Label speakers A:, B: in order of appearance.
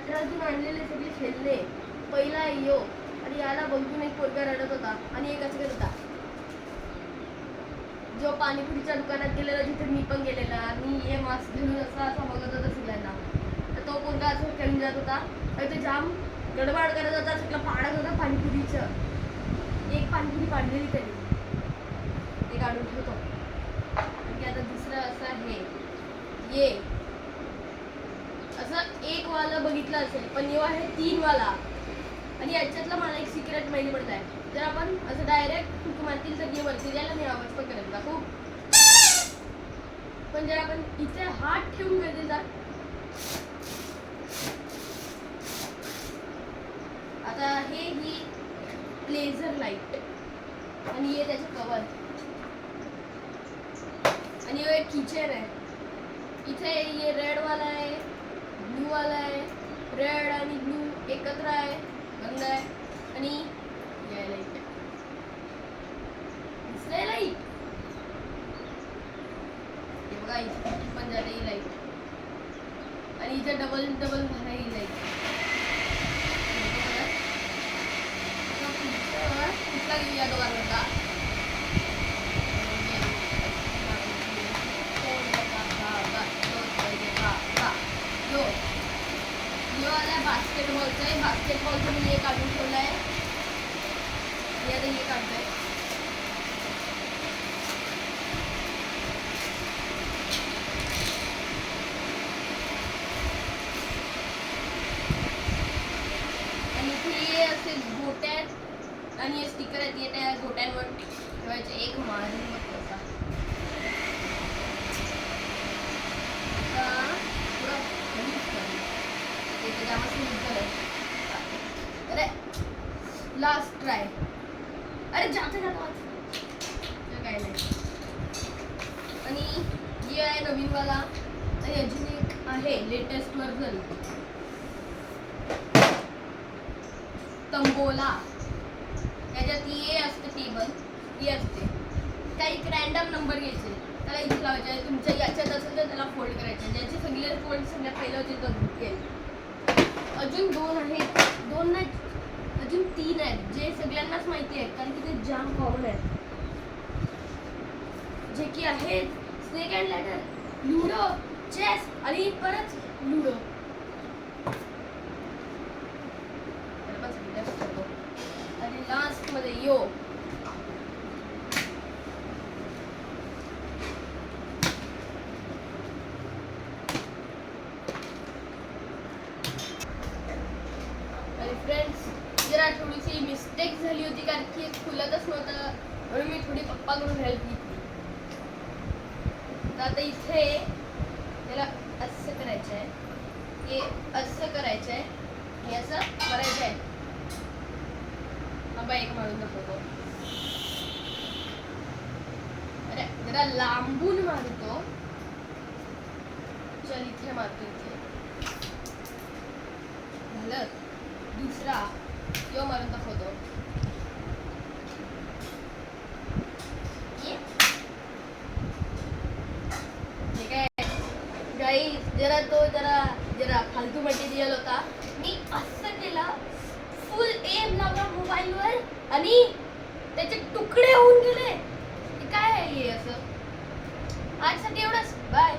A: जत्रातून आणलेले सगळे खेळले. पहिला यो आणि याला बघून एक पोरगा रडत होता आणि एक असं करत होता. जो पाणीपुरीच्या दुकानात गेलेला जिथे मी पण गेलेला आणि हे मास्क घालून असा बघत होता सगळ्यांना. तर तो पोरगा असं खेळून जात होता आणि तो जाम गडबड करत होता, सगळं पाडत होता पाणीपुरीचं. एक पाणीपुरी पाडलेली त्याने, ते काढून ठेवतो. आणि आता दुसरं असं आहे ये असं एक वाला बघितलं असेल, पण यो आहे 3 वाला. आणि याच्यातलं मला एक सिक्रेट माहिती पडत आहे. जर आपण असं डायरेक्ट तुक मारतील तर वरती द्यायला मी आवाज पण करेल दाखवू. पण जर आपण इथे हात ठेवून कधी जा, आता हे ही लेझर लाईट आणि हे त्याचं कवर आणि हे एक किचन आहे. इथे ये रेड वाला आहे, ब्लू वाला आहे. रेड आणि ब्लू एकत्र आहे, बंद आहे. आणि ये लाईट दिसतंय लाईट, हे बघा इथे पण जाते ही लाईट. आणि इथे डबल आहे ही लाईट. कुठला घेऊया दोघांना बास्केटबॉलचं आहे. बास्केटबॉलचं मी हे काढून ठेवलं आहे. हे आता हे काढतोय. आणि इथे असे गोट्या आहेत आणि हे स्टिकर आहेत. हे त्या गोट्यांवर ठेवायचे. एक मारून बघतो असा अरे लास्ट ट्राय. अरे जाते काय नाही. आणि हे आहे नवीन वाला. आणि अजून एक आहे लेटेस्ट व्हर्जन तंबोला. याच्यात ये असते टेबल, ये असते. काही रॅन्डम नंबर घ्यायचे, त्याला इथे लावायचे. तुमच्या याच्यात असेल तर त्याला फोल्ड करायचे. ज्याचे सगळे फोल्ड सगळ्यात पहिलं होते तर घेईल. अजून 2 आहेत, 2 नाही अजून 3 आहेत जे सगळ्यांनाच माहिती आहेत कारण की ते जाम कॉमन आहेत. जे की आहेत snake and ladder, ludo, chess आणि परत लुडो. आणि लास्ट मध्ये यो. फ्रेंड्स जरा थोडीशी मिस्टेक झाली होती कारण की खुलतच नव्हतं, म्हणून मी थोडी पप्पाकडून हेल्प घेतली. तर आता इथे त्याला असं करायचं आहे, हे असं करायचं आहे, हे असं करायचं आहे. बाबा एक मारून दाखवतो. अरे जरा लांबून मारतो. चल इथे मारतो. इथे झालं. दुसरा यो मारून दाखवतो. ठीक आहे गाईस, जरा फालतू मटेरियल होता. मी असं केलं, फुल एम लावला मोबाईलवर आणि त्याचे तुकडे होऊन गेले. काय आहे हे असं? आजसाठी एवढंच. बाय.